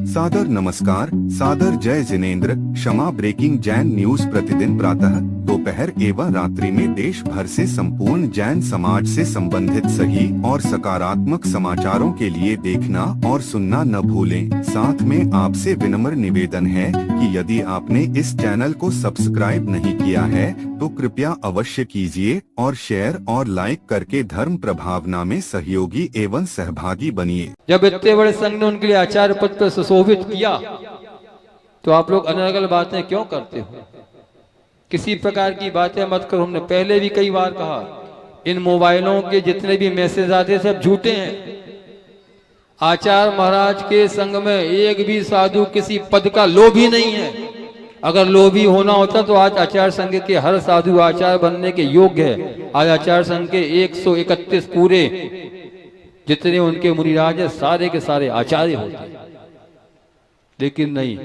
सादर नमस्कार, सादर जय जिनेंद्र। क्षमा ब्रेकिंग जैन न्यूज प्रतिदिन प्रातः, दोपहर एवं रात्रि में देश भर से संपूर्ण जैन समाज से संबंधित सही और सकारात्मक समाचारों के लिए देखना और सुनना न भूलें। साथ में आपसे विनम्र निवेदन है कि यदि आपने इस चैनल को सब्सक्राइब नहीं किया है तो कृपया अवश्य कीजिए और शेयर और लाइक करके धर्म प्रभावना में सहयोगी एवं सहभागी बनिए। जब इतने बड़े संघ ने उनके लिए आचार्य पद पर सुशोभित किया तो आप लोग अनर्गल बातें क्यों करते हो? किसी प्रकार की बातें मत करो। हमने पहले भी कई बार कहा, इन मोबाइलों के जितने भी मैसेज आते सब झूठे हैं। आचार्य महाराज के संघ में एक भी साधु किसी पद का लोभी नहीं है। अगर लोभी होना होता तो आज आचार्य संघ के हर साधु आचार्य बनने के योग्य है। आज आचार्य संघ के 131 पूरे जितने उनके मुनिराज है सारे के सारे आचार्य होते, लेकिन नहीं।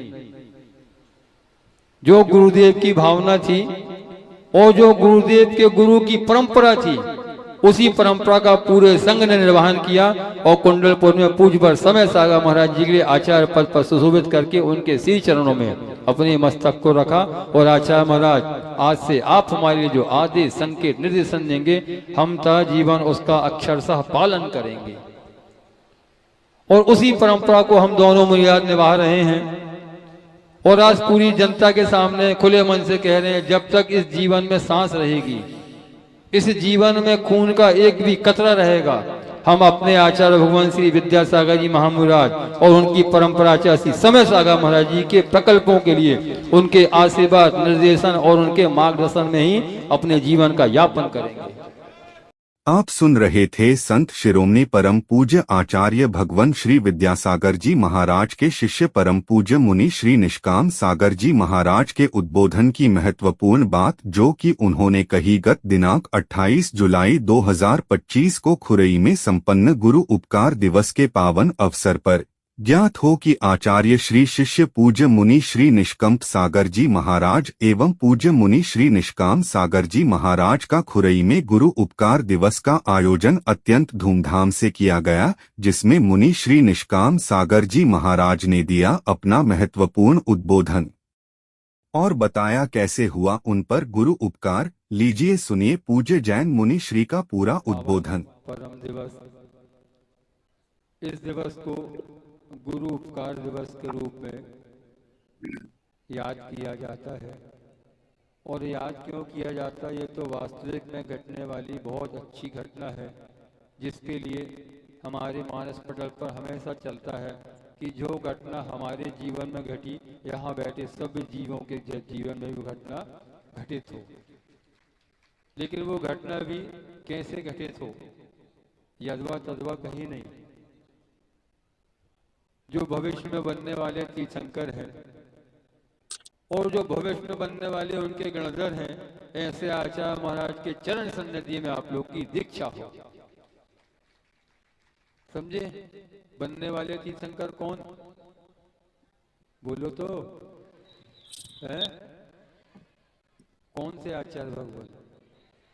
जो गुरुदेव की भावना थी और जो गुरुदेव के गुरु की परंपरा थी, उसी परंपरा का पूरे संघ ने निर्वहन किया और कुंडलपुर में पूज्यवर समय सागर महाराज जी के लिए आचार्य पद पर सुशोभित करके उनके श्री चरणों में अपने मस्तक को रखा। और आचार्य महाराज, आज से आप हमारे लिए जो आदेश संकेत निर्देशन देंगे, हम ता जीवन उसका अक्षरशः पालन करेंगे। और उसी परंपरा को हम दोनों मुनियाद निभा रहे हैं। और आज पूरी जनता के सामने खुले मन से कह रहे हैं, जब तक इस जीवन में सांस रहेगी, इस जीवन में खून का एक भी कतरा रहेगा, हम अपने आचार्य भगवान श्री विद्यासागर जी महामुराद और उनकी परंपरा आचार्य समय सागर महाराज जी के प्रकल्पों के लिए उनके आशीर्वाद, निर्देशन और उनके मार्गदर्शन में ही अपने जीवन का यापन करेंगे। आप सुन रहे थे संत शिरोमणि परम पूज्य आचार्य भगवान श्री विद्यासागर जी महाराज के शिष्य परम पूज्य मुनि श्री निष्काम सागर जी महाराज के उद्बोधन की महत्वपूर्ण बात, जो कि उन्होंने कही गत दिनांक 28 जुलाई 2025 को खुरई में संपन्न गुरु उपकार दिवस के पावन अवसर पर। ज्ञात हो कि आचार्य श्री शिष्य पूज्य मुनि श्री निष्कंप सागर जी महाराज एवं पूज्य मुनि श्री निष्काम सागर जी महाराज का खुरई में गुरु उपकार दिवस का आयोजन अत्यंत धूमधाम से किया गया, जिसमें मुनि श्री निष्काम सागर जी महाराज ने दिया अपना महत्वपूर्ण उद्बोधन और बताया कैसे हुआ उन पर गुरु उपकार। लीजिए सुनिए पूज्य जैन मुनि श्री का पूरा उद्बोधन। परम दिवस, इस दिवस को गुरु उपकार दिवस के रूप में याद किया जाता है। और याद क्यों किया जाता है? ये तो वास्तविक में घटने वाली बहुत अच्छी घटना है, जिसके लिए हमारे मानस पटल पर हमेशा चलता है कि जो घटना हमारे जीवन में घटी, यहाँ बैठे सब जीवों के जीवन में भी घटना घटित हो। लेकिन वो घटना भी कैसे घटित हो, यदवा तदवा कहीं नहीं। जो भविष्य में बनने वाले तीर्थंकर हैं और जो भविष्य में बनने वाले उनके गणधर हैं, ऐसे आचार्य महाराज के चरण सन्निधि में आप लोग की दीक्षा हो। समझे? बनने वाले तीर्थंकर कौन? बोलो तो है? कौन से आचार्य भगवान?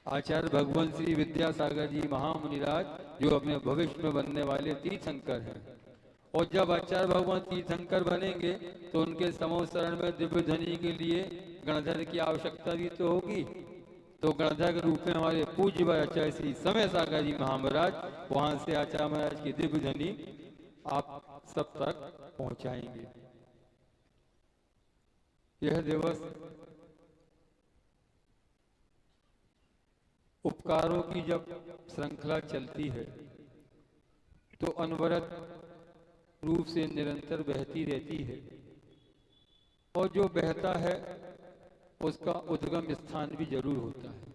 आचार्य भगवान श्री विद्यासागर जी महामुनिराज, जो अपने भविष्य में बनने वाले तीर्थंकर हैं। और जब आचार्य भगवान तीर्थंकर बनेंगे तो उनके समूह शरण में दिव्य ध्वनि के लिए गणधर की आवश्यकता भी तो होगी। तो गणधर के रूप में हमारे पूज्य आचार्य श्री समय सागर जी महाराज वहां से आचार्य महाराज की दिव्य ध्वनि आप सब तक पहुंचाएंगे। यह दिवस उपकारों की जब श्रृंखला चलती है तो अनवरत रूप से निरंतर बहती रहती है। और जो बहता है उसका उद्गम स्थान भी जरूर होता है।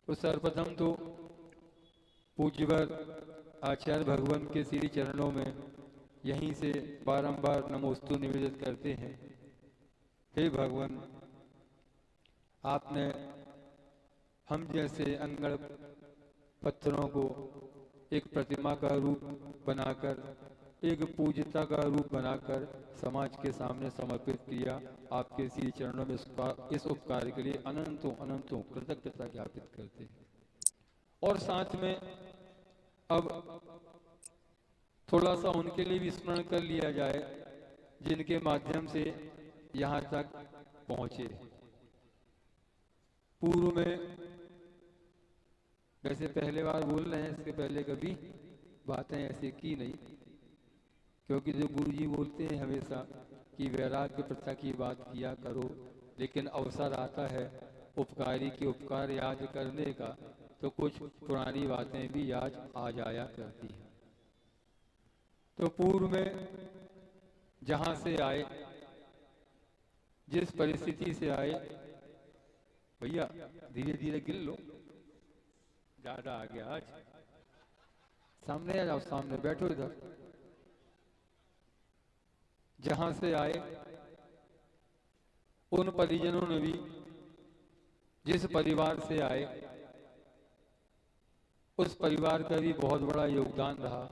तो सर्वप्रथम तो पूज्यवर आचार्य भगवान के श्री चरणों में यहीं से बारंबार नमोस्तु निवेदित करते हैं। हे भगवान, आपने हम जैसे अंगड़ पत्थरों को एक प्रतिमा का रूप बनाकर, एक पूज्यता का रूप बनाकर समाज के सामने समर्पित किया। आपके श्री चरणों में इस उपकार के लिए अनंतों अनंतों कृतज्ञता ज्ञापित करते हैं। और साथ में अब थोड़ा सा उनके लिए भी स्मरण कर लिया जाए जिनके माध्यम से यहाँ तक पहुंचे। पूर्व में, वैसे पहले बार बोल रहे हैं, इसके पहले कभी बातें ऐसे की नहीं, क्योंकि जो गुरु जी बोलते हैं हमेशा कि वैराग्य प्रथा की बात किया करो, लेकिन अवसर आता है उपकारी के उपकार याद करने का, तो कुछ पुरानी बातें भी याद आ जाया करती हैं। तो पूर्व में जहां से आए, जिस परिस्थिति से आए, भैया धीरे धीरे गिर लो, ज्यादा आ गया आज, सामने आ जाओ, सामने बैठो इधर। जहां से आए उन परिजनों ने भी, जिस परिवार से आए उस परिवार का भी बहुत बड़ा योगदान रहा।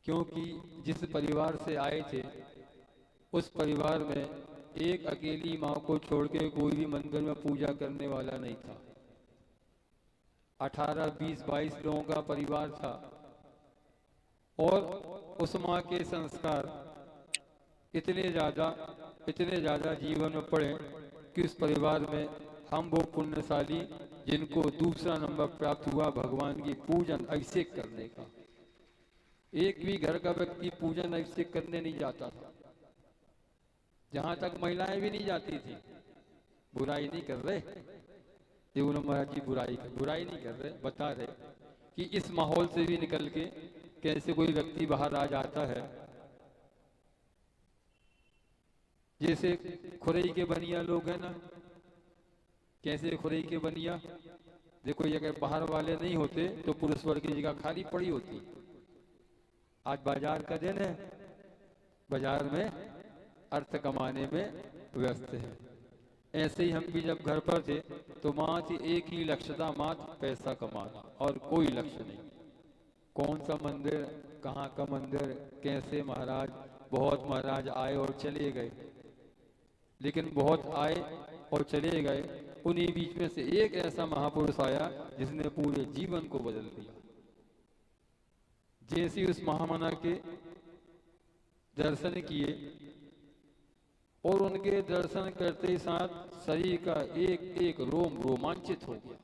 क्योंकि जिस परिवार से आए थे उस परिवार में एक अकेली माँ को छोड़ के कोई भी मंदिर में पूजा करने वाला नहीं था। 18, 20, 22 लोगों का परिवार था और उस माँ के संस्कार इतने ज्यादा जीवन में पड़े कि उस परिवार में हम वो पुण्यशाली जिनको दूसरा नंबर प्राप्त हुआ भगवान की पूजन अभिषेक करने का। एक भी घर का व्यक्ति पूजन अभिषेक करने नहीं जाता था, जहां तक महिलाएं भी नहीं जाती थी। बुराई नहीं कर रहे देवल महाराज जी, बुराई नहीं कर रहे, बता रहे कि इस माहौल से भी निकल के कैसे कोई व्यक्ति बाहर आ जाता है। जैसे खुरई के बनिया लोग हैं ना, कैसे खुरई के बनिया, देखो ये अगर बाहर वाले नहीं होते तो पुरुष वर्ग की जगह खाली पड़ी होती। आज बाजार का दिन है, बाजार में अर्थ कमाने में व्यस्त है। ऐसे ही हम भी जब घर पर थे तो मात्र एक ही लक्ष्य था, मात्र पैसा कमाना, और कोई लक्ष्य नहीं। कौन सा मंदिर, कहाँ का मंदिर, कैसे महाराज, बहुत महाराज आए और चले गए, लेकिन बहुत आए और चले गए। उन्हीं बीच में से एक ऐसा महापुरुष आया जिसने पूरे जीवन को बदल दिया। जैसे उस महामना के दर्शन किए और उनके दर्शन करते ही साथ शरीर का एक एक रोम रोमांचित हो गया।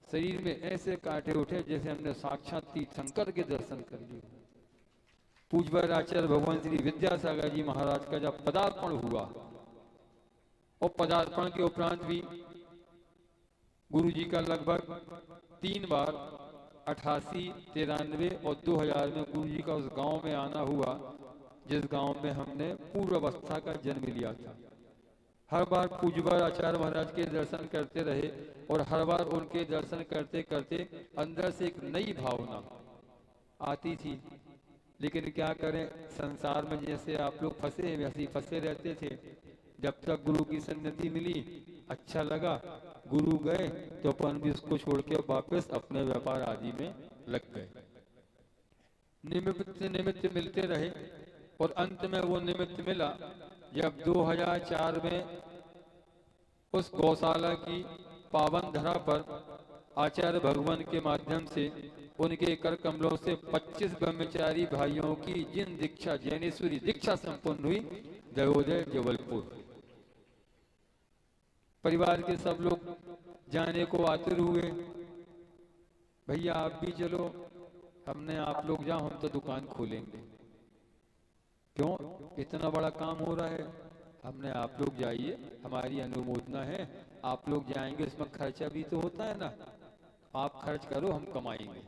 शरीर में ऐसे कांटे उठे जैसे हमने साक्षात तीर्थंकर के दर्शन कर लिए। पूज्य आचार्य भगवान श्री विद्यासागर जी महाराज का जब पदार्पण हुआ और पदार्पण के उपरांत भी गुरु जी का लगभग 3 बार 88, 93 और 2000 में गुरु जी का उस गांव में आना हुआ जिस गांव में हमने पूर्वावस्था का जन्म लिया था। हर बार पूज्य आचार्य महाराज के दर्शन करते रहे और हर बार उनके दर्शन करते करते अंदर से एक नई भावना आती थी। लेकिन क्या करें, संसार में जैसे आप लोग फंसे हैं वैसे ही फंसे रहते थे। जब तक गुरु की सन्निधि मिली अच्छा लगा, गुरु गए तो अपन भी उसको छोड़ के वापस अपने व्यापार आदि में लग गए। निमित्त मिलते रहे और अंत में वो निमित्त मिला जब 2004 में उस गौशाला की पावन धरा पर आचार्य भगवान के माध्यम से उनके कर कमलों से 25 ब्रह्मचारी भाइयों की जिन दीक्षा जैनेश्वरी दीक्षा संपन्न हुई दयोदय जबलपुर। परिवार के सब लोग जाने को आतुर हुए, भैया आप भी चलो, हमने आप लोग जाओ, हम तो दुकान खोलेंगे। क्यों, इतना बड़ा काम हो रहा है, हमने आप लोग जाइए, हमारी अनुमोदना है, आप लोग जाएंगे, इसमें खर्चा भी तो होता है ना, आप खर्च करो, हम कमाएंगे।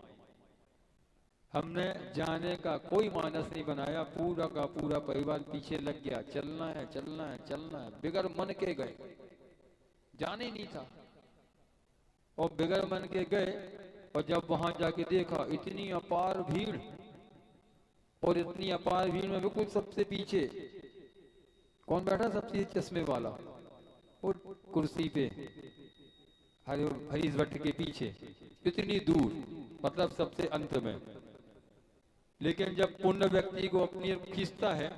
हमने जाने का कोई मानस नहीं बनाया, पूरा का पूरा परिवार पीछे लग गया, चलना है चलना है चलना है, बिगर मन के गए, जाने ही नहीं था और बिगर मन के गए। और जब वहां जाके देखा इतनी अपार भीड़, और इतनी अपार भीड़ में बिल्कुल सबसे पीछे कौन बैठा, सबसे चश्मे वाला और कुर्सी पे हरीश भट्ट के पीछे, इतनी दूर, मतलब सबसे अंत में। लेकिन जब पुण्य व्यक्ति को अपनी ओर खींचता है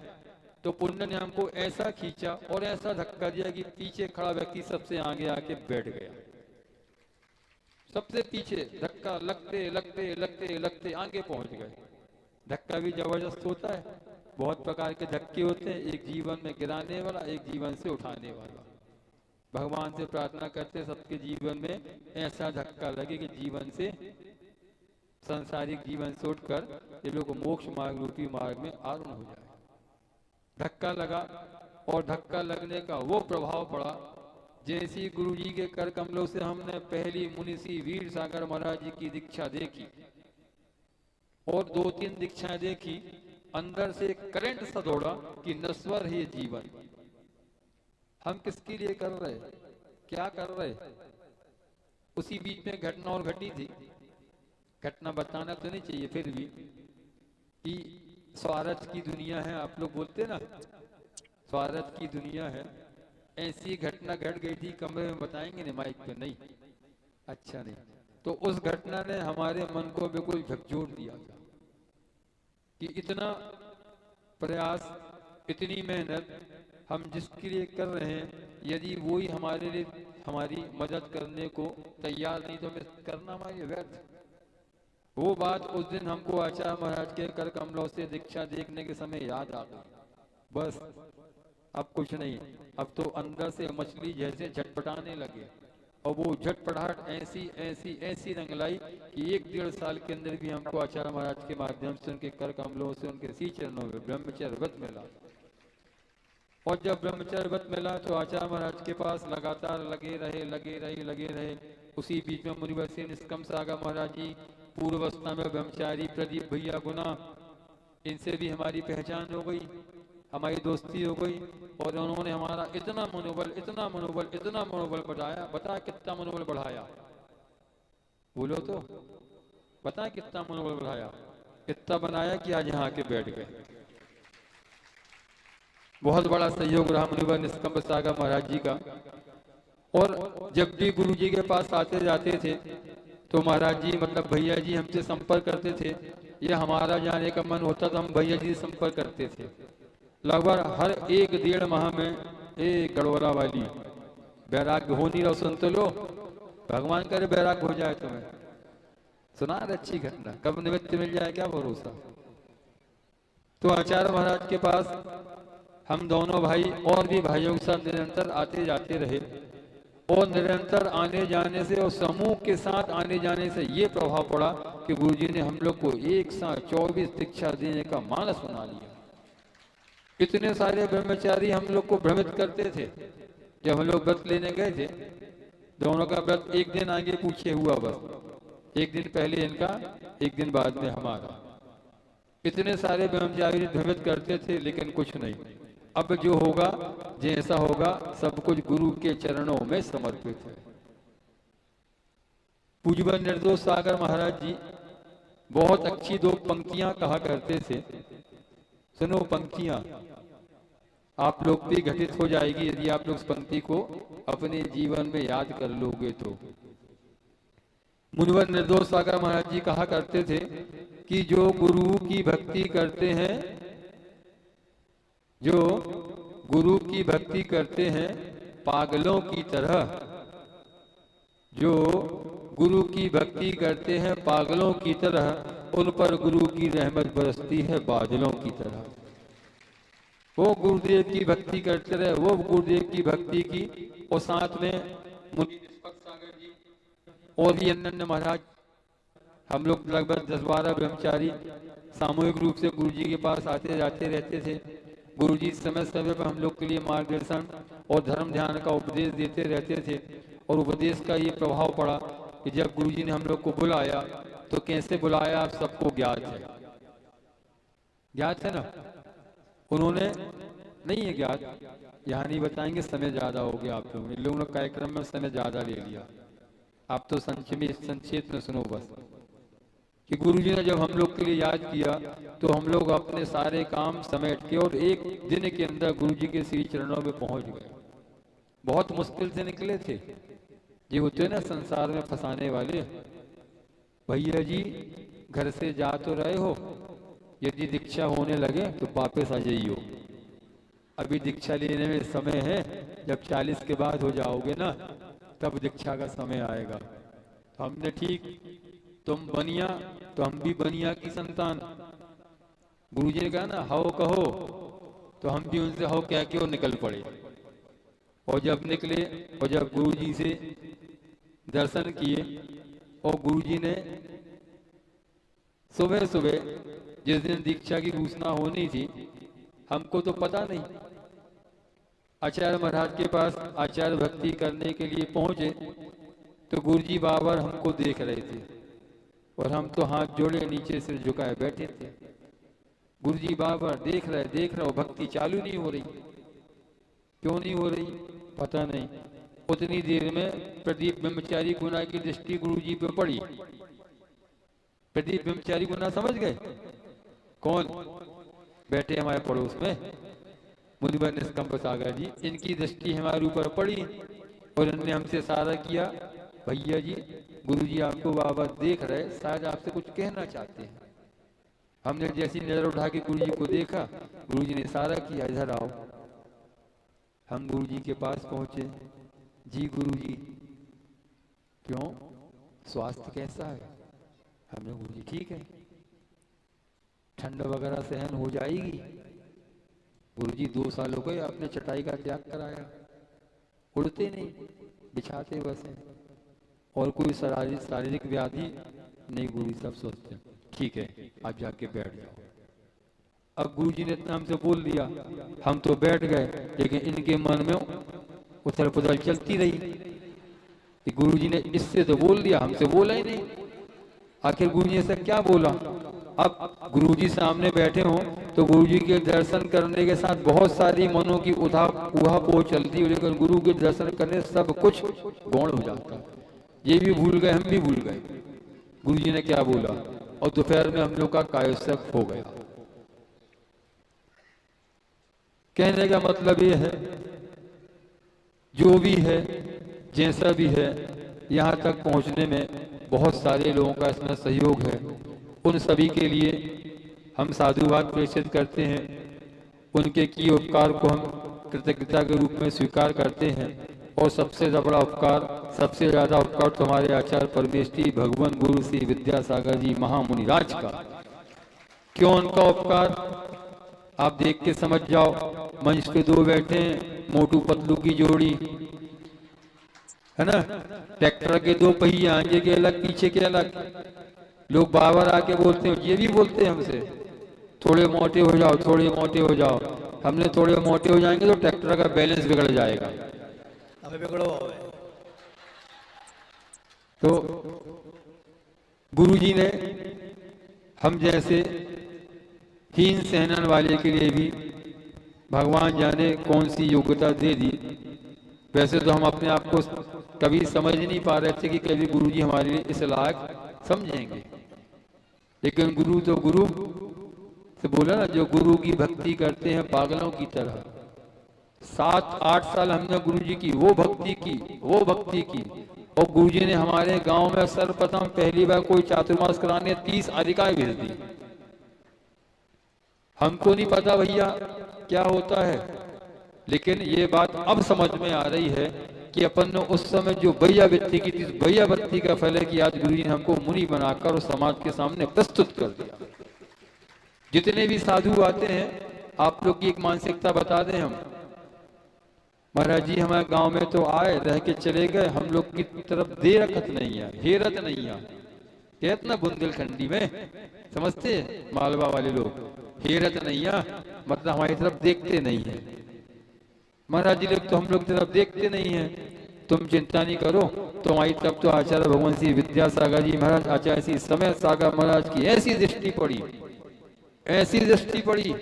तो पुण्य ने हमको ऐसा खींचा और ऐसा धक्का दिया कि पीछे खड़ा व्यक्ति सबसे आगे आके बैठ गया। सबसे पीछे धक्का लगते लगते लगते लगते आगे पहुंच गए। धक्का भी जबरदस्त होता है, बहुत प्रकार के धक्के होते हैं, एक जीवन में गिराने वाला, एक जीवन से उठाने वाला। भगवान से प्रार्थना करते सबके जीवन में ऐसा धक्का लगे कि जीवन से, सांसारिक जीवन से उठकर ये लोग मोक्ष मार्ग रूपी मार्ग में आरूढ़ हो जाए। धक्का लगा और धक्का लगने का वो प्रभाव पड़ा, जैसी गुरु जी के कर कमलों से हमने पहली मुनिषी वीर सागर महाराज जी की दीक्षा देखी और 2-3 दीक्षाएं देखी, अंदर से करंट सा दौड़ा कि नश्वर है ये जीवन, हम किसके लिए कर रहे, क्या कर रहे। उसी बीच में घटना और घटी थी, घटना बताना तो नहीं चाहिए, फिर भी कि स्वार्थ की दुनिया है, आप लोग बोलते ना स्वार्थ की दुनिया है, ऐसी घटना घट गई थी। कमरे में बताएंगे नहीं, माइक पे नहीं, अच्छा नहीं। तो उस घटना ने हमारे मन को बिल्कुल झकझोर दिया था कि इतना प्रयास, इतनी मेहनत हम जिसके लिए कर रहे हैं, यदि वो ही हमारे लिए हमारी मदद करने को तैयार नहीं तो हमें करना हमारी व्यर्थ। वो बात उस दिन हमको आचार्य महाराज के कर कमलों से दीक्षा देखने के समय याद आ गई। बस अब कुछ नहीं, अब तो अंदर से मछली जैसे झटपटाने लगे और वो झटपटाहट ऐसी ऐसी ऐसी रंग लाई कि 1-1.5 साल के अंदर भी हमको आचार्य महाराज के माध्यम से, उनके कर कमलों से, उनके सी चरणों में ब्रह्मचर्य व्रत मिला। और जब ब्रह्मचर्य व्रत मिला तो आचार्य महाराज के पास लगातार लगे रहे। उसी बीच में मुनिवर से निष्कम सागर महाराज जी पूर्व अवस्था में ब्रह्मचारी प्रदीप भैया गुना, इनसे भी हमारी पहचान हो गई, हमारी दोस्ती हो गई और उन्होंने हमारा इतना मनोबल बढ़ाया। बता कितना मनोबल बढ़ाया, बोलो तो बता कितना मनोबल बढ़ाया। इतना बनाया कि आज यहाँ आके बैठ गए। बहुत बड़ा सहयोग रहा मुनिवर निष्कंभ सागर महाराज जी का। और जब भी गुरु जी के पास आते जाते थे तो महाराज जी, मतलब भैया जी, हमसे संपर्क करते थे, या हमारा जाने का मन होता तो हम भैया जी से संपर्क करते थे। लगभग हर 1-1.5 माह में, गड़ोरा वाली वैराग्य हो नहीं रहा, सुन तो लो, भगवान करे वैराग्य हो जाए तुम्हें। सुना अच्छी घटना, कब निमित्त मिल जाए क्या भरोसा। तो आचार्य महाराज के पास हम दोनों भाई और भी भाइयों के साथ निरंतर आते जाते रहे और निरंतर आने जाने से और समूह के साथ आने जाने से ये प्रभाव पड़ा कि गुरुजी ने हम लोग को एक साथ 24 दीक्षा देने का मानस बना लिया। इतने सारे ब्रह्मचारी हम लोग को भ्रमित करते थे। जब हम लोग व्रत लेने गए थे, दोनों का व्रत एक दिन आगे पीछे हुआ, बस एक दिन पहले इनका, एक दिन बाद में हमारा। इतने सारे ब्रह्मचारी भ्रमित करते थे, लेकिन कुछ नहीं। अब जो होगा, जैसा होगा, सब कुछ गुरु के चरणों में समर्पित है। पूज्य निर्दोष सागर महाराज जी बहुत अच्छी 2 पंक्तियां कहा करते थे। सुनो पंक्तियां, आप लोग भी घटित हो जाएगी यदि आप लोग उस पंक्ति को अपने जीवन में याद कर लोगे तो। मुनिवर निर्दोष सागर महाराज जी कहा करते थे कि जो गुरु की भक्ति करते हैं, जो गुरु की भक्ति करते हैं पागलों की तरह, जो गुरु की भक्ति करते हैं पागलों की तरह, उन पर गुरु की रहमत बरसती है बादलों की तरह। वो गुरुदेव की भक्ति करते रहे, वो गुरुदेव की भक्ति की, और साथ में मुनि सागर जी और भी अन्य महाराज, हम लोग लगभग 10-12 ब्रह्मचारी सामूहिक रूप से गुरु जी के पास आते जाते रहते थे। गुरु जी समय समय पर हम लोग के लिए मार्गदर्शन और धर्म ध्यान का उपदेश देते रहते थे। और उपदेश का ये प्रभाव पड़ा कि जब गुरु जी ने हम लोग को बुलाया तो कैसे बुलाया आप सबको ज्ञात है ना। उन्होंने, नहीं है ज्ञात, यहाँ नहीं बताएंगे, समय ज्यादा हो गया, आप लोगों ने कार्यक्रम में समय ज्यादा ले लिया। आप तो संक्षेप में सुनो बस कि गुरुजी ने जब हम लोग के लिए याद किया तो हम लोग अपने सारे काम समेट के और एक दिन के अंदर गुरुजी के श्री चरणों में पहुंच गए। बहुत मुश्किल से निकले थे, ये होते ना संसार में फंसाने वाले। भैया जी घर से जा तो रहे हो, यदि दीक्षा होने लगे तो वापस आ जाइयो, अभी दीक्षा लेने में समय है, जब 40 के बाद हो जाओगे ना तब दीक्षा का समय आएगा। हमने ठीक, तुम बनिया तो हम भी बनिया की संतान। गुरुजी ने कहा ना हाओ कहो, तो हम भी उनसे हाओ कह के और निकल पड़े। और जब निकले और जब गुरुजी से दर्शन किए, और गुरुजी ने सुबह सुबह जिस दिन दीक्षा की घोषणा होनी थी, हमको तो पता नहीं, आचार्य महाराज के पास आचार्य भक्ति करने के लिए पहुंचे तो गुरुजी बाबर हमको देख रहे थे और हम तो हाथ जोड़े नीचे से झुकाए बैठे थे। गुरुजी बाबर देख रहे हो, भक्ति चालू नहीं हो रही। क्यों नहीं हो रही पता नहीं। उतनी देर में प्रदीप ब्रह्मचारी गुना की दृष्टि गुरुजी पे पड़ी। प्रदीप ब्रह्मचारी गुना समझ गए कौन? बैठे हमारे पड़ोस में मुनिवर निष्कंप सागर जी, इनकी दृष्टि हमारे ऊपर पड़ी और इन्होंने हमसे इशारा किया, भैया जी गुरुजी आपको बाबा देख रहे, शायद आपसे कुछ कहना चाहते हैं। हमने जैसी नजर उठा के गुरुजी को देखा, गुरुजी ने इशारा किया इधर आओ। हम गुरुजी के पास पहुंचे। जी गुरुजी, क्यों, स्वास्थ्य कैसा है? हमने गुरुजी ठीक है, ठंड वगैरह सहन हो जाएगी? गुरुजी 2 साल हो गए आपने चटाई का त्याग कराया, उड़ते नहीं, बिछाते बस हैं, और कोई शारीरिक व्याधि नहीं? गुरुजी सब सोचते हैं ठीक है आप जाके बैठ जाओ। अब गुरुजी ने इतना हमसे बोल दिया, हम तो बैठ गए, लेकिन इनके मन में उथल पुथल चलती रही कि गुरुजी ने इससे तो बोल दिया, हमसे बोला ही नहीं। आखिर गुरुजी ने से क्या बोला? अब गुरुजी सामने बैठे हों तो गुरुजी के दर्शन करने के साथ बहुत सारी मनों की उहापोह चलती है, लेकिन गुरु के दर्शन करने सब कुछ गौण हो जाता। ये भी भूल गए, हम भी भूल गए गुरुजी ने क्या बोला, और दोपहर में हम लोग का कायोत्सव हो गया। कहने का मतलब ये है, जो भी है जैसा भी है, यहाँ तक पहुँचने में बहुत सारे लोगों का इसमें सहयोग है। उन सभी के लिए हम साधुवाद प्रेषित करते हैं, उनके किए उपकार को हम कृतज्ञता के रूप में स्वीकार करते हैं। और सबसे बड़ा उपकार, सबसे ज्यादा उपकार तुम्हारे आचार्य परमेष्ठी भगवान गुरु श्री विद्यासागर जी महामुनि राज का। क्यों उनका उपकार? आप देख के समझ जाओ। मंच पे 2 बैठे हैं, मोटू पतलू की जोड़ी है ना, ट्रैक्टर के 2 पहिए, आगे के अलग पीछे के अलग। लोग बार-बार आके बोलते हैं, ये भी बोलते हैं हमसे, थोड़े मोटे हो जाओ, थोड़े मोटे हो जाओ। हमने थोड़े मोटे हो जाएंगे तो ट्रैक्टर का बैलेंस बिगड़ जाएगा। तो गुरुजी ने हम जैसे हीन सहनन वाले के लिए भी भगवान जाने कौन सी योग्यता दे दी। वैसे तो हम अपने आप को कभी समझ नहीं पा रहे थे कि कभी गुरुजी हमारे लिए इस लायक समझेंगे, लेकिन गुरु तो गुरु से बोला ना, जो गुरु की भक्ति करते हैं पागलों की तरह। 7-8 साल हमने गुरुजी की वो भक्ति की, और गुरुजी ने हमारे गांव में सर्वप्रथम पहली बार कोई चातुर्मास कराने 30 अधिकाएं भेज दी। हमको नहीं पता भैया क्या होता है, लेकिन ये बात अब समझ में आ रही है कि अपन ने उस समय जो भैया वृत्ति की थी, भैया वृत्ति का फल है कि आज गुरुजी ने हमको मुनि बनाकर और समाज के सामने प्रस्तुत कर दिया। जितने भी साधु आते हैं, आप लोग की एक मानसिकता बता दें हम, महाराज जी हमारे गांव में तो आए, रह के चले गए, हम लोग की तरफ दे रखत नहीं है, हेरत नहीं है। कहते ना बुंदेलखंडी में, समझते मालवा वाले लोग, हेरत नहीं है मतलब हमारी तरफ देखते नहीं है। महाराज जी लोग तो हम लोग तरफ देखते नहीं है। तुम चिंता नहीं करो, तो हमारी तरफ तो आचार्य भगवान श्री विद्यासागर जी महाराज, आचार्य श्री समय सागर महाराज की ऐसी दृष्टि पड़ी, ऐसी दृष्टि पड़ी।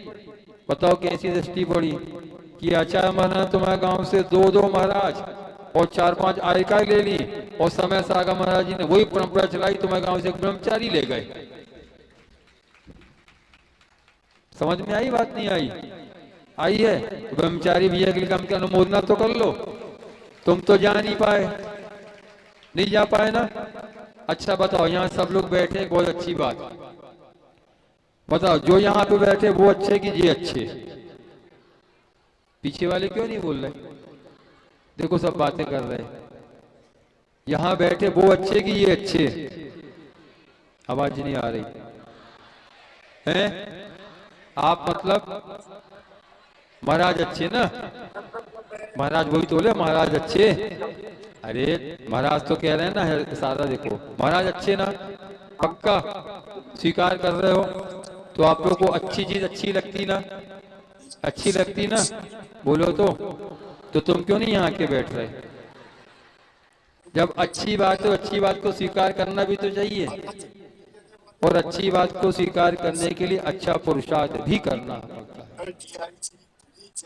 बताओ कैसी दृष्टि पड़ी कि आचार्य महाराज तुम्हारे गांव से 2 महाराज और 4-5 आयिका ले ली, और समय सागर महाराज जी ने वही परंपरा चलाई, तुम्हारे गांव से एक ब्रह्मचारी ले गए। समझ में आई बात? नहीं आई? आई है। ब्रह्मचारी भैया के लिए कम के अनुमोदना तो कर लो। तुम तो जा नहीं पाए, नहीं जा पाए ना। अच्छा बताओ, यहाँ सब लोग बैठे, बहुत अच्छी बात। बताओ जो यहाँ पे बैठे वो अच्छे कि ये अच्छे? पीछे वाले क्यों नहीं बोल रहे? देखो सब बातें कर रहे। यहाँ बैठे वो अच्छे कि ये अच्छे? आवाज नहीं आ रही है। आप मतलब महाराज अच्छे ना? महाराज वही तो बोले महाराज अच्छे। अरे महाराज तो कह रहे हैं ना, सारा देखो महाराज अच्छे ना, पक्का स्वीकार कर रहे हो? तो आप लोगों को अच्छी चीज अच्छी लगती ना? अच्छी लगती ना? बोलो तो तुम क्यों नहीं यहाँ के बैठ रहे? जब अच्छी बात है, अच्छी बात को स्वीकार करना भी तो चाहिए, और अच्छी बात को स्वीकार करने के लिए अच्छा पुरुषार्थ भी करना पड़ता है।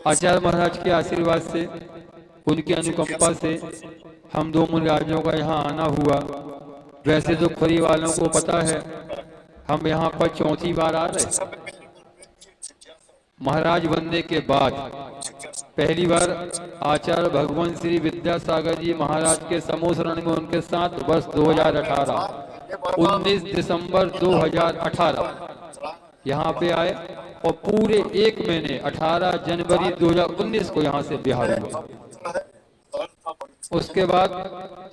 आचार्य महाराज के आशीर्वाद से, उनकी अनुकंपा से हम दो मुनिराजों का यहाँ आना हुआ। वैसे तो खोरी वालों को पता है हम यहाँ पर चौथी बार आ रहे। महाराज बनने के बाद पहली बार आचार्य भगवान श्री विद्यासागर जी महाराज के समूह शरण में उनके साथ वर्ष 2018 19 दिसंबर 2018 यहाँ पे आए, और पूरे एक महीने 18 जनवरी 2019 को यहाँ से बिहार हुआ। उसके बाद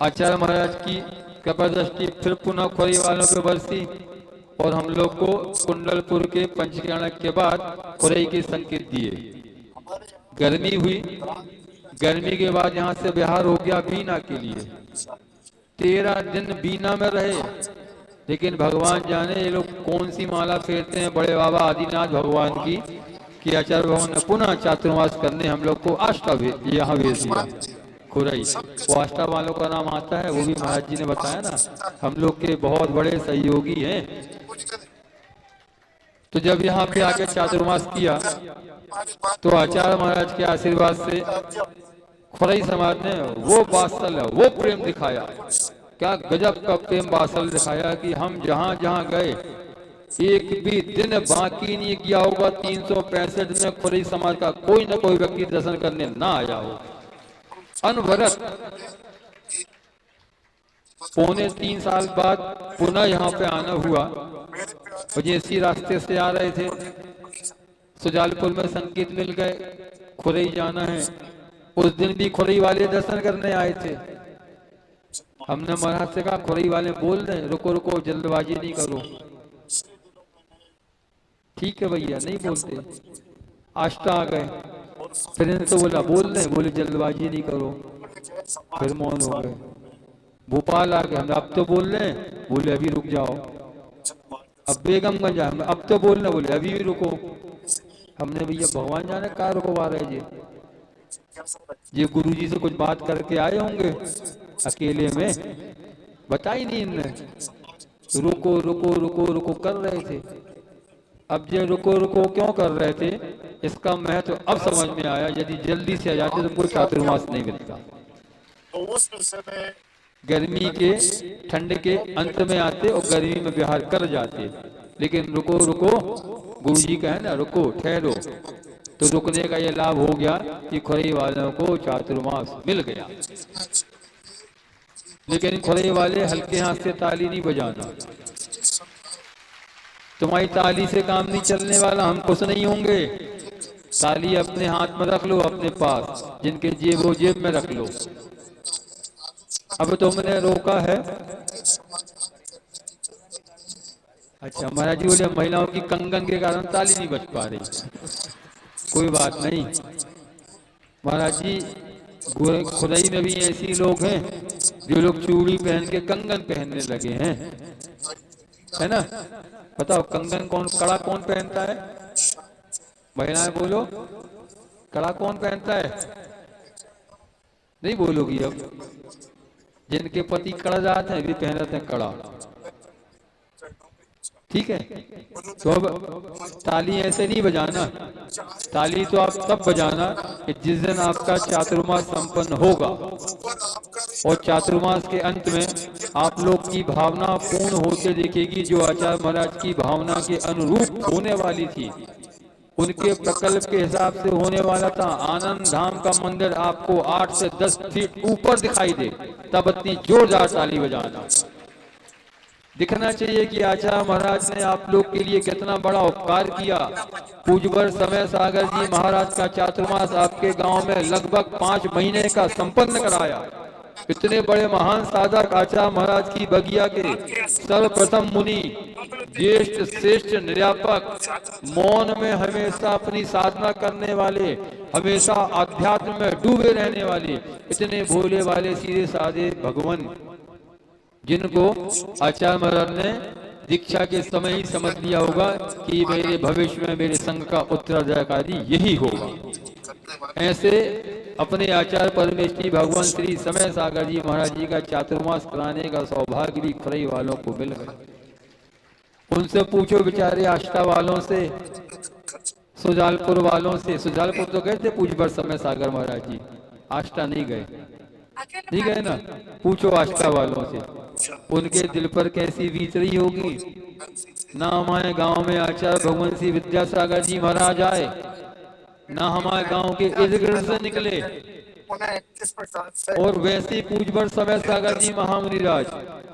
आचार्य महाराज की कृपा दृष्टि फिर पुनः खोरी वालों पे बरसी, और हम लोग को कुंडलपुर के पंचकर्णा के बाद खोरई के संकेत दिए। गर्मी हुई, गर्मी के बाद यहाँ से बिहार हो गया बीना के लिए। 13 दिन बीना में रहे, लेकिन भगवान जाने ये लोग कौन सी माला फेरते हैं बड़े बाबा आदिनाथ भगवान की, कि आचार्य भगवान ने पुनः चातुर्मास करने हम लोग को आष्टा यहाँ भेज दिया खुरई। वो आष्टा वालों का नाम आता है, वो भी महाराज जी ने बताया ना, हम लोग के बहुत बड़े सहयोगी हैं। तो जब यहाँ पे आके चातुर्मास किया तो आचार्य महाराज के आशीर्वाद से खुरई समाज ने वो वात्सल्य, वो प्रेम दिखाया। क्या गजब का प्रेम वात्सल्य दिखाया कि हम जहाँ जहाँ गए एक भी दिन बाकी नहीं किया होगा 365 में खुरई समाज का कोई ना कोई व्यक्ति दर्शन करने ना आया हो। अनवरत 3.25 साल बाद पुनः यहाँ पे आना हुआ। और इसी रास्ते से आ रहे थे, सुजालपुर में संकेत मिल गए खुरई जाना है। उस दिन भी खुरई वाले दर्शन करने आए थे। हमने महाराज से कहा खुरई वाले बोल रहे रुको रुको, जल्दबाजी नहीं करो। ठीक है भैया, नहीं बोलते। आष्टा आ गए, फिर इन्हें तो बोला बोल रहे, बोले जल्दबाजी नहीं करो, फिर मौन हो गए। भोपाल आ गए, हम अब तो बोल रहे हैं, बोले अभी रुक जाओ। अब बेगमगंज आए, अब तो बोल रहे, बोले अभी भी रुको। हमने भैया भगवान जाने कहाँ रुकवा रहे जी गुरुजी से कुछ बात करके आए होंगे अकेले में, बताई नहीं इनने। रुको रुको रुको रुको कर रहे थे। अब ये रुको रुको क्यों कर रहे थे, इसका महत्व अब समझ में आया। यदि जल्दी से आ जाते तो कोई चातुर्मास नहीं मिलता। गर्मी के ठंड के अंत में आते और गर्मी में बिहार कर जाते, लेकिन रुको रुको गुरुजी का है ना, रुको ठहरो। तो रुकने का ये लाभ हो गया कि खुरई वालों को चातुर्मास मिल गया। लेकिन खुरई वाले हल्के हाथ से ताली नहीं बजाना। तुम्हारी ताली से काम नहीं चलने वाला, हम खुश नहीं होंगे। ताली अपने हाथ में रख लो, अपने पास, जिनके जेब हो जेब में रख लो। अब तुमने रोका है, अच्छा महाराज जी बोले महिलाओं की कंगन के कारण ताली नहीं बज पा रही। कोई बात नहीं महाराज जी, खुदाई में भी ऐसी लोग हैं जो लोग चूड़ी पहन के कंगन पहनने लगे हैं, है ना। बताओ कंगन कौन, कड़ा कौन पहनता है? महिलाएं बोलो, कड़ा कौन पहनता है? नहीं बोलोगी अब। जिनके पति कड़ा जाते हैं भी पहनते हैं कड़ा, ठीक है। तो अब ताली ऐसे नहीं बजाना, ताली तो आप तब बजाना कि जिस दिन आपका चातुर्मास संपन्न होगा, और चातुर्मास के अंत में आप लोग की भावना पूर्ण होते दिखेगी। जो आचार्य महाराज की भावना के अनुरूप होने वाली थी, उनके प्रकल्प के हिसाब से होने वाला था। आनंद धाम का मंदिर आपको 8 से 10 फीट ऊपर दिखाई दे, तब इतनी जोरदार ताली बजाना। दिखना चाहिए कि आचार्य महाराज ने आप लोग के लिए कितना बड़ा उपकार किया। पूज्यवर समय सागर जी महाराज का चातुर्मास आपके गांव में लगभग 5 महीने का संपन्न कराया। इतने बड़े महान साधक आचार्य महाराज की बगिया के सर्वप्रथम मुनि, ज्येष्ठ श्रेष्ठ निर्यापक, मौन में हमेशा अपनी साधना करने वाले, हमेशा आध्यात्म में डूबे रहने वाले, इतने भोले वाले सीधे साधे भगवान, जिनको आचार्य महाराज ने दीक्षा के समय ही समझ लिया होगा कि मेरे भविष्य में मेरे संघ का उत्तराधिकारी यही होगा। ऐसे अपने आचार्य परमेश्वरी भगवान श्री समय सागर जी महाराज जी का चातुर्मास कराने का सौभाग्य भी खुरई वालों को मिल गया। उनसे पूछो बेचारे आष्टा वालों से, सुजालपुर वालों से। सुजालपुर तो गए थे पूज्य समय सागर महाराज जी, आष्टा नहीं गए, नहीं गए ना। पूछो आष्टा वालों से, उनके दिल पर कैसी बीत रही होगी। ना हमारे गांव में आचार्य भगवान श्री विद्यासागर जी महाराज आए, ना हमारे गांव के इर्द गिर्द से निकले, और वैसे ही पूज्य समय सागर जी महामुनि राज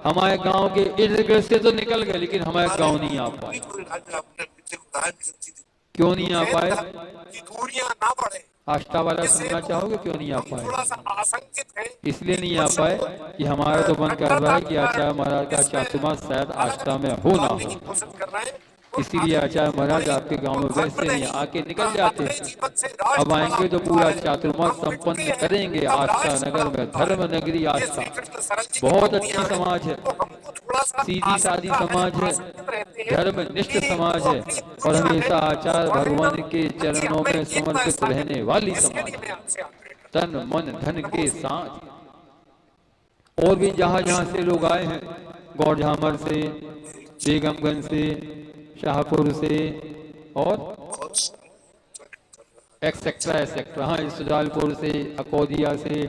हमारे गांव के इर्द गिर्द से तो निकल गए, लेकिन हमारे गांव नहीं आ पाए। क्यों नहीं आ पाए? आष्टा वाला सुनना चाहोगे क्यों नहीं आ पाए? इसलिए नहीं आ पाए कि हमारा तो मन कर रहा है कि आचार्य महाराज का चातुर्मास शायद आष्टा में हो ना हो, इसीलिए आचार्य महाराज आपके गांव में वैसे नहीं आके निकल जाते। अब आएंगे तो पूरा चातुर्मास संपन्न करेंगे आस्था नगर में। धर्म नगरी आस्था बहुत अच्छी समाज है, सीधी सादी समाज है, धर्मनिष्ठ समाज है, और हमेशा आचार्य भगवान के चरणों में समर्पित रहने वाली समाज, तन मन धन के साथ। और भी जहां जहां से लोग आए हैं, गौरझामर से, बेगमगंज से, शाहपुर से, और एक्सेट्रा एक्सेट्रा, हाँ सुजालपुर से, अकोदिया से,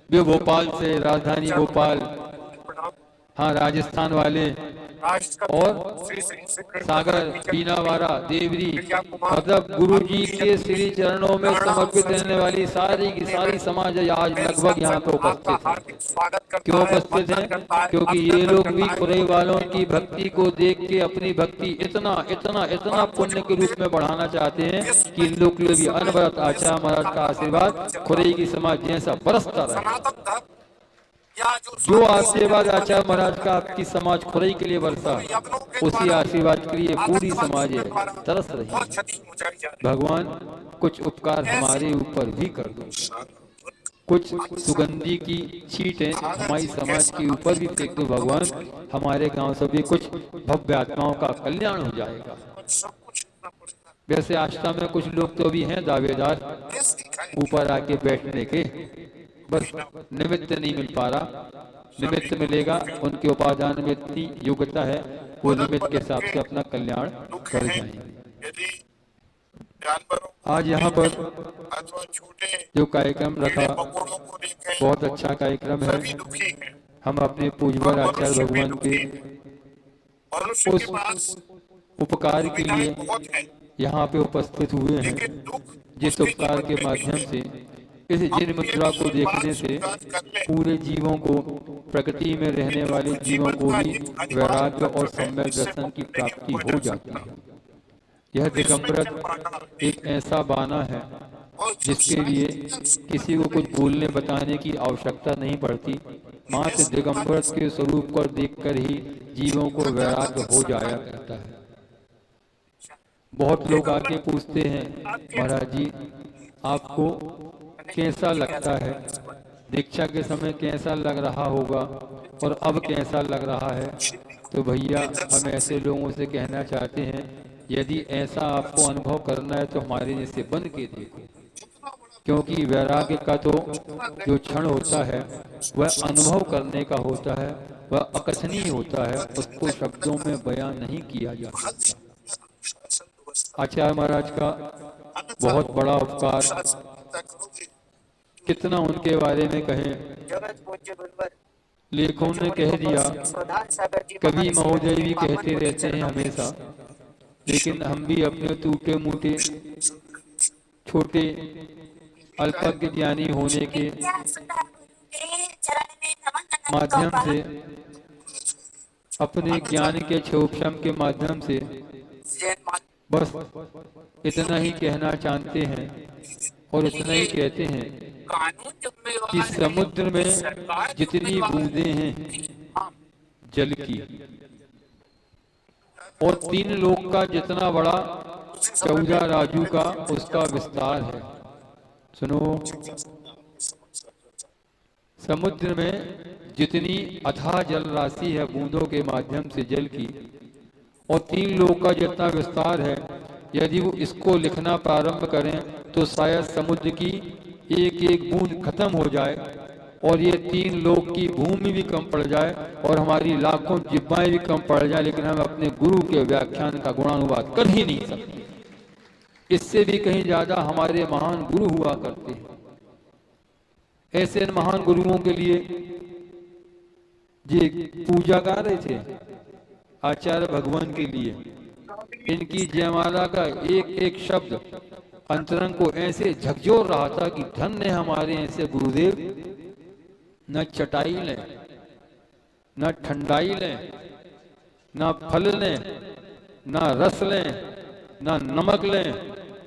भी भोपाल से, राजधानी भोपाल, हाँ राजस्थान वाले, और सागर, पीनावाड़ा, देवरी, मतलब गुरु जी के श्री चरणों में समर्पित रहने वाली सारी की सारी समाज आज लगभग यहाँ पे उपस्थित है। क्यों उपस्थित है? क्योंकि ये लोग भी खुरई वालों की भक्ति को देख के अपनी भक्ति इतना इतना इतना पुण्य के रूप में बढ़ाना चाहते हैं कि इन लोग के लिए भी अनवरत आचार्य महाराज का आशीर्वाद खुरई की समाज जैसा बरसता रहे। जो आशीर्वाद आचार्य महाराज का आपकी समाज खुरई के लिए बरसा, उसी आशीर्वाद के लिए पूरी समाज तरस रही है। भगवान कुछ उपकार हमारे ऊपर भी कर दो, कुछ सुगंधी की छींटें हमारी समाज के ऊपर भी फेंक दो भगवान, हमारे गांव से भी कुछ भव्य आत्माओं का कल्याण हो जाएगा। वैसे आस्था में कुछ लोग तो भी हैं दावेदार ऊपर आके बैठने के, बस निमित्त नहीं मिल पा रहा। निमित्त मिलेगा, उनके उपादान में इतनी योग्यता है, वो निमित्त के हिसाब से अपना कल्याण कर जाएंगे। आज यहाँ पर जो कार्यक्रम रखा बहुत अच्छा कार्यक्रम है। हम अपने पूज्यवर आचार्य भगवान के उस उपकार के लिए यहाँ पे उपस्थित हुए हैं, जिस उपकार के माध्यम से इस जिन मुद्रा को देखने से पूरे जीवों को, प्रकृति में रहने वाले जीवों को भी वैराग्य और सम्यक दर्शन की प्राप्ति हो जाती है। यह दिगंबरत एक ऐसा बाना है जिसके लिए किसी को कुछ बोलने बताने की आवश्यकता नहीं पड़ती। मात्र दिगंबरत के स्वरूप को देखकर ही जीवों को वैराग्य हो जाया करता है। बहुत लोग आके पूछते हैं, महाराज जी आपको कैसा लगता है, दीक्षा के समय कैसा लग रहा होगा और अब कैसा लग रहा है? तो भैया हम ऐसे लोगों से कहना चाहते हैं, यदि ऐसा आपको अनुभव करना है तो हमारे जैसे बन के देखो, क्योंकि वैराग्य का तो जो क्षण होता है वह अनुभव करने का होता है, वह अकथनीय होता है, उसको शब्दों में बयान नहीं किया जा सकता। आचार्य महाराज का बहुत बड़ा उपकार, कितना उनके बारे में कहें। लेखों ने कह दिया, कभी महोदय भी कहते रहते हैं हमेशा, लेकिन हम भी अपने टूटे मूटे छोटे अल्पज्ञ ज्ञानी होने के माध्यम से, अपने ज्ञान के क्षोभशम के माध्यम से बस इतना ही कहना चाहते हैं और इतना ही कहते हैं कि समुद्र में जितनी बूंदें हैं जल की, और 3 लोक का जितना बड़ा 14 राजू का उसका विस्तार है। सुनो, समुद्र में जितनी अथाह जल राशि है बूंदों के माध्यम से जल की, और 3 लोक का जितना विस्तार है, यदि वो इसको लिखना प्रारंभ करें तो शायद समुद्र की एक एक बूंद खत्म हो जाए, और ये 3 लोक की भूमि भी कम पड़ जाए, और हमारी लाखों जिब्बाएं भी कम पड़ जाए, लेकिन हम अपने गुरु के व्याख्यान का गुणानुवाद कर ही नहीं सकते। इससे भी कहीं ज्यादा हमारे महान गुरु हुआ करते हैं। ऐसे महान गुरुओं के लिए ये पूजा गा रहे थे आचार्य भगवान के लिए। इनकी जयमाला का एक एक शब्द अंतरंग को ऐसे झकझोर रहा था कि धन्य हमारे ऐसे गुरुदेव, न चटाई लें, न ठंडाई लें, न फल लें, न रस लें, न नमक लें,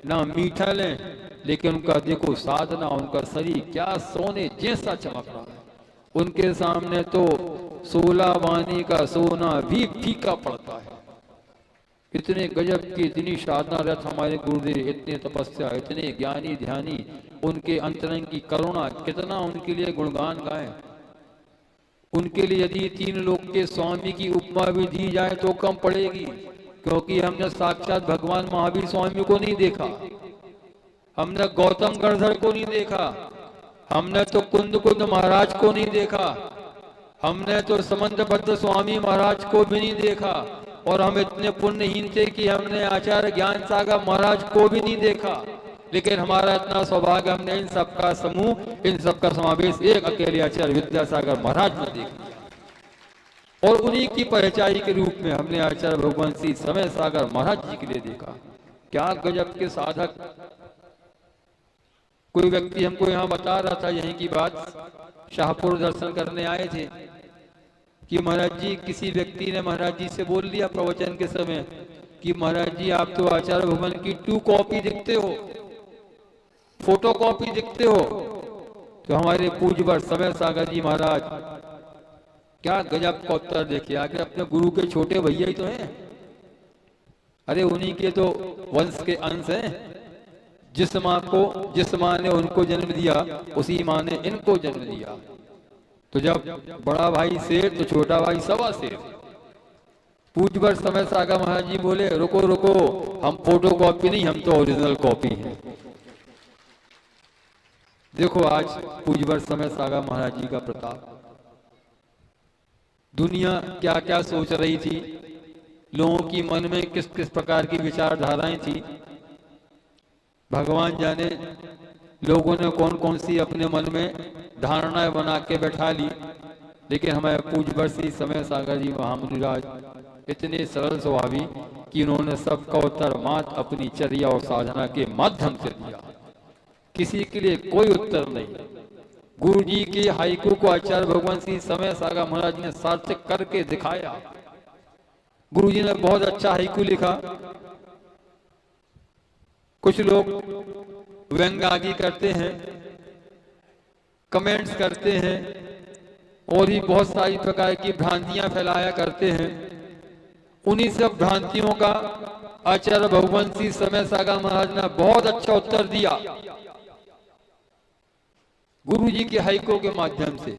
न मीठा लें, लेकिन उनका देखो साधना, उनका शरीर क्या सोने जैसा चमक रहा है। उनके सामने तो 16 वाणी का सोना भी फीका पड़ता है। इतने गजब की, इतनी साधना रथ हमारे गुरुदेव, इतने तपस्या, इतने ज्ञानी ध्यानी, उनके अंतरंग की करुणा, कितना उनके लिए गुणगान गाए। उनके लिए यदि 3 लोक के स्वामी की उपमा भी दी जाए तो कम पड़ेगी, क्योंकि हमने साक्षात भगवान महावीर स्वामी को नहीं देखा, हमने गौतम गणधर को नहीं देखा, हमने तो कुंद कुंद महाराज को नहीं देखा, हमने तो समंतभद्र स्वामी महाराज को भी नहीं देखा, और हम इतने पुण्यहीन थे कि हमने आचार्य ज्ञान सागर महाराज को भी नहीं देखा। लेकिन हमारा इतना सौभाग्य, हमने इन सबका समूह, इन सबका समावेश एक अकेले आचार्य विद्यासागर महाराज ने देख लिया, और उन्हीं की परचाई के रूप में हमने आचार्य भगवान श्री समय सागर महाराज जी के लिए देखा। क्या गजब के साधक। कोई व्यक्ति हमको यहाँ बता रहा था, यहीं की बात, शाहपुर दर्शन करने आए थे, कि महाराज जी, किसी व्यक्ति ने महाराज जी से बोल दिया प्रवचन के समय कि महाराज जी आप तो आचार्य भगवान की 2 कॉपी दिखते हो, फोटो कॉपी दिखते हो। तो हमारे पूज्य समय सागर जी महाराज क्या गजब का उत्तर देखे, आगे अपने गुरु के छोटे भैया ही तो हैं, अरे उन्हीं के तो वंश के अंश हैं। जिस माँ ने उनको जन्म दिया, उसी माँ ने इनको जन्म दिया। तो जब बड़ा भाई शेर तो छोटा भाई सवा शेर। पूज्य समय सागर महाराज जी बोले, रुको रुको, हम फोटो कॉपी नहीं, हम तो ओरिजिनल कॉपी हैं। देखो आज पूज्य समय सागर महाराज जी का प्रताप। दुनिया क्या क्या सोच रही थी, लोगों की मन में किस किस प्रकार की विचारधाराएं थी, भगवान जाने लोगों ने कौन कौन सी अपने मन में धारणाएं बना के बैठा ली। लेकिन हमारे पूज्य श्री समय सागर जी महामुनिराज इतने सरल स्वभावी कि उन्होंने सबका उत्तर मात्र अपनी चर्या और साधना के माध्यम से दिया। किसी के लिए कोई उत्तर नहीं। गुरु जी के हाइकू को आचार्य भगवान श्री समय सागर महाराज ने सार्थक करके दिखाया। गुरु जी ने बहुत अच्छा हाइकू लिखा। कुछ लोग व्यंग्यागी करते हैं, कमेंट्स करते हैं, और भी बहुत सारी प्रकार की भ्रांतियां फैलाया करते हैं। उन्हीं सब भ्रांतियों का आचार्य भगवान श्री समय सागर महाराज ने बहुत अच्छा उत्तर दिया गुरु जी के हाइकू के माध्यम से।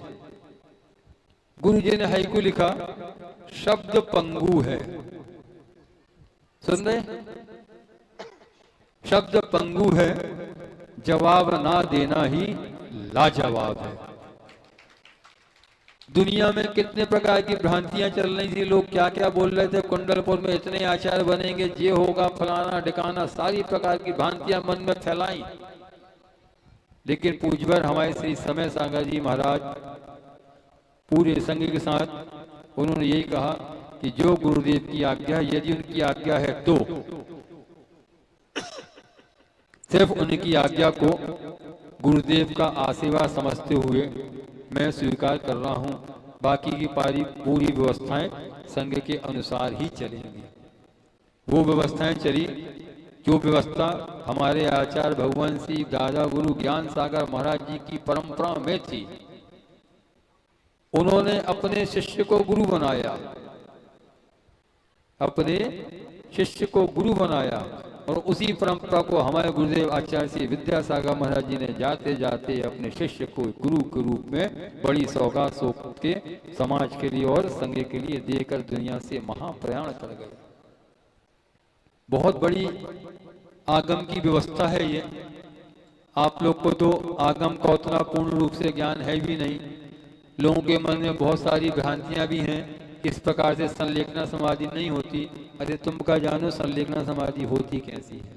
गुरु जी ने हाइकू लिखा, शब्द पंगु है। सुन रहे? शब्द पंगु है, जवाब ना देना ही लाजवाब है। दुनिया में कितने प्रकार की भ्रांतियां चल रही थी, लोग क्या क्या बोल रहे थे, कुंडलपुर में इतने आचार्य बनेंगे, ये होगा, फलाना ढिकाना, सारी प्रकार की भ्रांतियां मन में फैलाई। लेकिन पूज्यवर हमारे श्री समय सागर जी महाराज पूरे संघ के साथ उन्होंने यही कहा कि जो गुरुदेव की आज्ञा है, यदि उनकी आज्ञा है तो सिर्फ उनकी आज्ञा को गुरुदेव का आशीर्वाद समझते हुए मैं स्वीकार कर रहा हूं। बाकी की पूरी व्यवस्थाएं संघ के अनुसार ही चलेंगी। वो व्यवस्थाएं चली जो व्यवस्था हमारे आचार्य भगवान श्री दादा गुरु ज्ञान सागर महाराज जी की परंपरा में थी, उन्होंने अपने शिष्य को गुरु बनाया, अपने शिष्य को गुरु बनाया, और उसी परंपरा को हमारे गुरुदेव आचार्य श्री विद्यासागर महाराज जी ने जाते जाते अपने शिष्य को गुरु के रूप में बड़ी सौगात सौंप के समाज के लिए और संघ के लिए देकर दुनिया से महाप्रयाण कर गए। बहुत बड़ी आगम की व्यवस्था है ये। आप लोग को तो आगम का उतना पूर्ण रूप से ज्ञान है भी नहीं। लोगों के मन में बहुत सारी भ्रांतियां भी हैं। इस प्रकार से संलेखना समाधि नहीं होती। अरे तुम का जानो संलेखना समाधि होती कैसी है?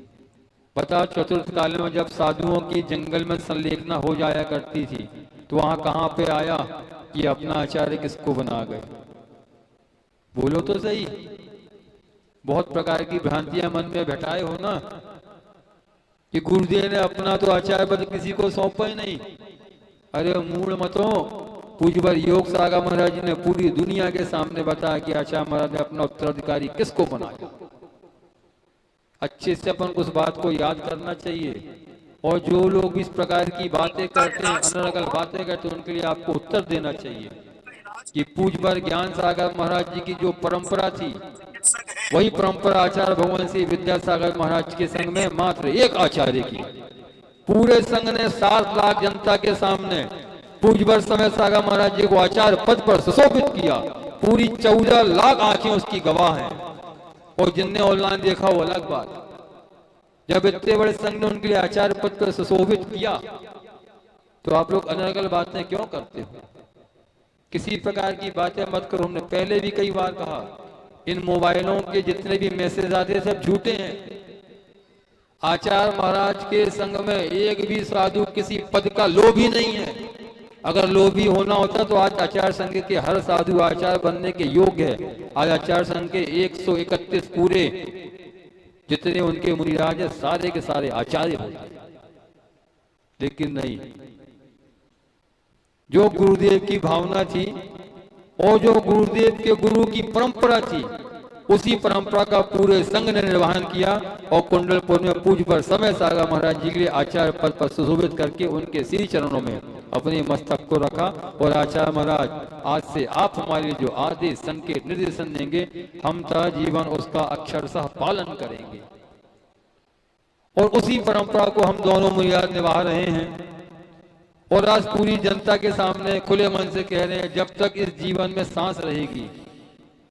बता, चतुर्थ काल में जब साधुओं की जंगल में संलेखना हो जाया करती थी तो वहां कहां पे आया कि अपना आचार्य किसको बना गए? बोलो तो सही। बहुत प्रकार की भ्रांतियां मन में बैठाए हो ना कि गुरुदेव ने अपना तो आचार्य पद किसी को सौंपा ही नहीं। अरे मूल मतों, पूज्यवर योग सागर महाराज जी ने पूरी दुनिया के सामने बताया कि आचार्य महाराज ने अपना उत्तराधिकारी किसको बनाया। अच्छे से अपन उस बात को याद करना चाहिए। और जो लोग इस प्रकार की बातें करते हैं, अनर्गल बातें करते हैं, उनके लिए आपको उत्तर देना चाहिए कि पूज्यवर ज्ञान सागर महाराज जी की जो परंपरा थी, वही परंपरा आचार्य भगवान श्री विद्यासागर महाराज के संग में मात्र एक आचार्य की। पूरे संघ ने 7 लाख जनता के सामने पूज्यवर समय सागर महाराज जी को आचार्य पद पर सुशोभित किया। पूरी 14 लाख आंखें उसकी गवाह हैं। और जिनने ऑनलाइन देखा वो अलग बात। जब इतने बड़े संघ ने उनके लिए आचार्य पद पर सुशोभित किया तो आप लोग अनर्गल बातें क्यों करते हो? किसी प्रकार की बातें मत करो। हमने पहले भी कई बार कहा, इन मोबाइलों के जितने भी मैसेज आते हैं सब झूठे हैं। आचार्य महाराज के संग में एक भी साधु किसी पद का लोभी नहीं है। अगर लोभी होना होता तो आज आचार्य संघ के हर साधु आचार्य बनने के योग्य है। आज आचार्य संघ के 131 पूरे जितने उनके मुनिराज है सारे के सारे आचार्य होते, लेकिन नहीं। जो गुरुदेव की भावना थी और जो गुरुदेव के गुरु की परंपरा थी, उसी परंपरा का पूरे संघ ने निर्वहन किया और कुंडलपुर में पूज्यवर समय सागर महाराज जी के लिए आचार्य पद पर सुशोभित करके उनके श्री चरणों में अपने मस्तक को रखा। और आचार्य महाराज, आज से आप हमारे जो आदेश संकेत निर्देशन देंगे, हम सारा जीवन उसका अक्षरशः पालन करेंगे। और उसी परंपरा को हम दोनों मुनियाद निभा रहे हैं। और आज पूरी जनता के सामने खुले मन से कह रहे हैं, जब तक इस जीवन में सांस रहेगी,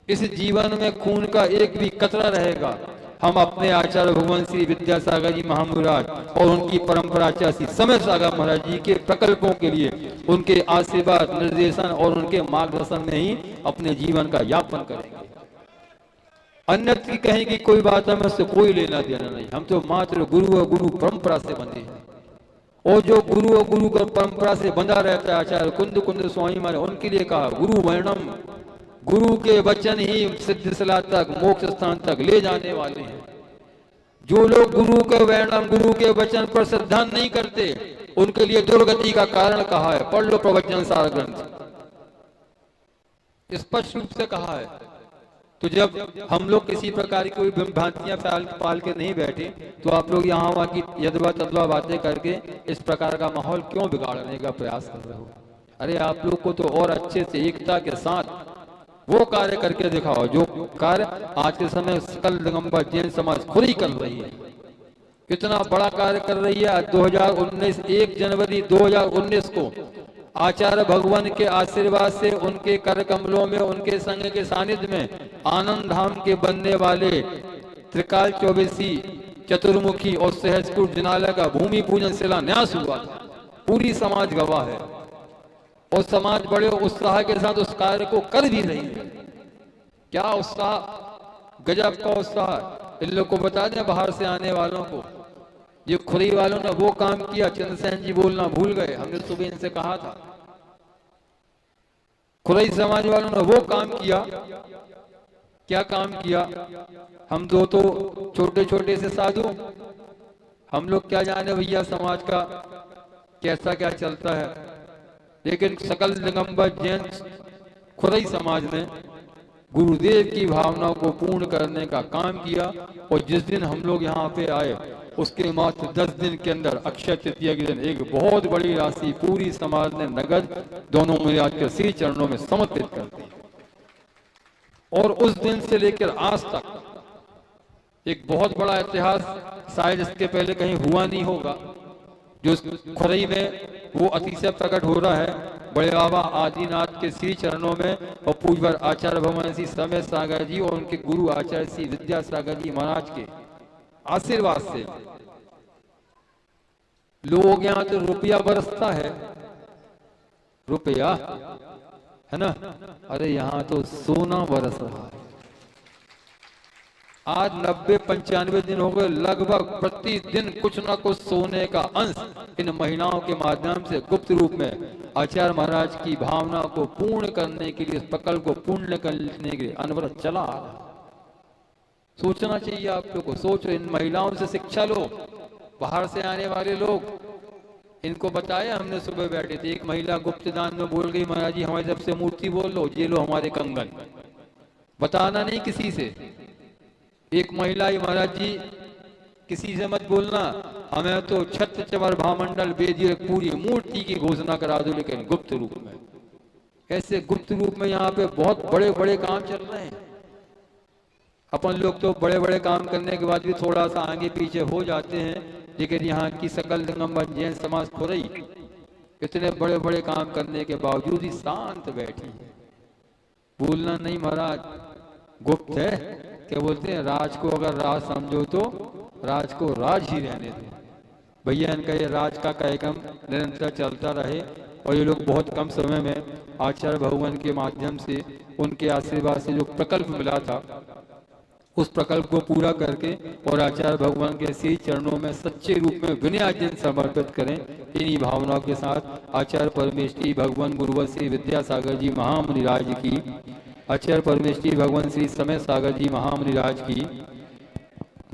इस जीवन में खून का एक भी कतरा रहेगा, हम अपने आचार्य भगवान श्री विद्यासागर जी महामुराद और उनकी परंपरा आचार्य समय सागर महाराज जी के प्रकल्पों के लिए उनके आशीर्वाद, निर्देशन और उनके मार्गदर्शन में ही अपने जीवन का यापन करेंगे। अन्यत्र की कहीं की कोई बात हमें उससे कोई लेना देना नहीं। हम तो मात्र गुरु और गुरु परंपरा से बंधे हैं। और जो गुरु और गुरु परंपरा से बंधा रहता है, आचार्य कुंद कुंद स्वामी महाराज, उनके लिए कहा गुरु वर्णम, गुरु के वचन ही सिद्ध सलाह तक, मोक्ष स्थान तक ले जाने वाले हैं। जो लोग गुरु के वर्णम, गुरु के वचन पर श्रद्धा नहीं करते, उनके लिए दुर्गति का कारण कहा है। पढ़ लो प्रवचन सार ग्रंथ, स्पष्ट रूप से कहा है। तो जब हम लोग किसी प्रकार की कोई भ्रांतियां पाल के नहीं बैठे, तो आप लोग यहाँ वहां की यदवा तदवा बातें करके इस प्रकार का माहौल क्यों बिगाड़ने का प्रयास कर रहे हो? अरे आप लोग को तो और अच्छे से एकता के साथ वो कार्य करके दिखाओ जो कार्य आज के समय सकल दिगंबर जैन समाज खुद ही कर रही है। कितना बड़ा कार्य कर रही है। 2019 1 जनवरी 2019 को आचार्य भगवान के आशीर्वाद से उनके कर कमलों में, उनके संग के सानिध्य में आनंद धाम के बनने वाले त्रिकाल चौबीसी, चतुर्मुखी और सहजपुर जिनालय का भूमि पूजन शिलान्यास हुआ। पूरी समाज गवाह है और समाज बड़े उत्साह के साथ उस कार्य को कर भी रही है। क्या उत्साह, गजब का उत्साह। इन लोग को बता दें बाहर से आने वालों को, ये खुरई वालों ने वो काम किया, चंद्रसेन जी बोलना भूल गए। हमने सुबह इनसे कहा था, खुरई समाज वालों ने वो काम किया। क्या काम किया? हम दो तो छोटे छोटे से साधु, हम लोग क्या जाने भैया समाज का कैसा क्या चलता है। लेकिन सकल दिगंबर जैन खुरई समाज ने गुरुदेव की भावना को पूर्ण करने का काम किया। और जिस दिन हम लोग यहाँ पे आए उसके मात्र 10 दिन के अंदर अक्षय तृतीया के दिन एक बहुत बड़ी राशि पूरी समाज ने नगद दोनों महाराज के श्री चरणों में समर्पित कर दी। और उस दिन से लेकर आज तक एक बहुत बड़ा इतिहास शायद इसके पहले कहीं हुआ नहीं होगा, जो खुरई में वो अतिशय प्रकट हो रहा है। बड़े बाबा आदिनाथ के श्री चरणों में और पूज्य आचार्य भगवान श्री समय सागर जी और उनके गुरु आचार्य श्री विद्यासागर जी महाराज के आशीर्वाद से लोग यहाँ तो रुपया बरसता है, रुपया है ना, अरे यहाँ तो सोना बरस रहा है। आज 90-95 दिन हो गए, लगभग प्रतिदिन कुछ ना कुछ सोने का अंश इन महिलाओं के माध्यम से गुप्त रूप में आचार्य महाराज की भावना को पूर्ण करने के लिए, इस प्रकल्प को पूर्ण करने के लिए अनवरत चला आ रहा है। सोचना चाहिए आप लोग को, सोचो, इन महिलाओं से शिक्षा लो। बाहर से आने वाले लोग, इनको बताया हमने, सुबह बैठे थे, एक महिला गुप्त दान में बोल गई, महाराज जी हमारी तरफ से मूर्ति बोल लो, ये लो हमारे कंगन, बताना नहीं किसी से। एक महिला ही, महाराज जी किसी से मत बोलना, हमें तो छत्र चवर भामंडल वेदी पूरी मूर्ति की घोषणा करा दो, लेकिन गुप्त रूप में। ऐसे गुप्त रूप में यहाँ पे बहुत बड़े बड़े काम चल रहे हैं। अपन लोग तो बड़े बड़े काम करने के बाद भी थोड़ा सा आगे पीछे हो जाते हैं, लेकिन यहाँ की सकल दिगंबर जैन समाज खुरई इतने बड़े बड़े काम करने के बावजूद ही शांत बैठी है। बोलना नहीं महाराज, गुप्त है। क्या बोलते हैं, राज को अगर राज समझो तो राज को राज ही रहने दो। भैया इनका ये राज का कार्यक्रम निरंतर चलता रहे और ये लोग बहुत कम समय में आचार्य भगवान के माध्यम से, उनके आशीर्वाद से जो प्रकल्प मिला था उस प्रकल्प को पूरा करके और आचार्य भगवान के श्री चरणों में सच्चे रूप में विनयार्जन समर्पित करें। इन्हीं भावनाओं के साथ आचार्य परमेश्वरी भगवान गुरुवर श्री विद्यासागर जी महामुनिराज की, आचार्य परमेश्वरी भगवान श्री समय सागर जी महामुनिराज की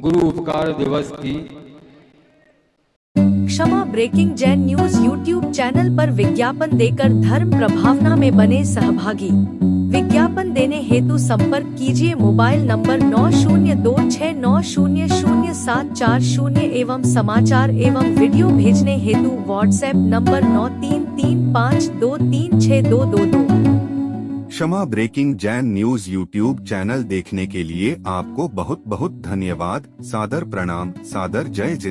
गुरु उपकार दिवस की। Kshama breaking Jain news YouTube channel पर विज्ञापन देकर धर्म प्रभावना में बने सहभागी। विज्ञापन देने हेतु संपर्क कीजिए मोबाइल नंबर 9026900740 एवं समाचार एवं वीडियो भेजने हेतु WhatsApp number 9335236222। Kshama breaking Jain news YouTube channel देखने के लिए आपको बहुत बहुत धन्यवाद। सादर प्रणाम, सादर जय जिनेन्द्र।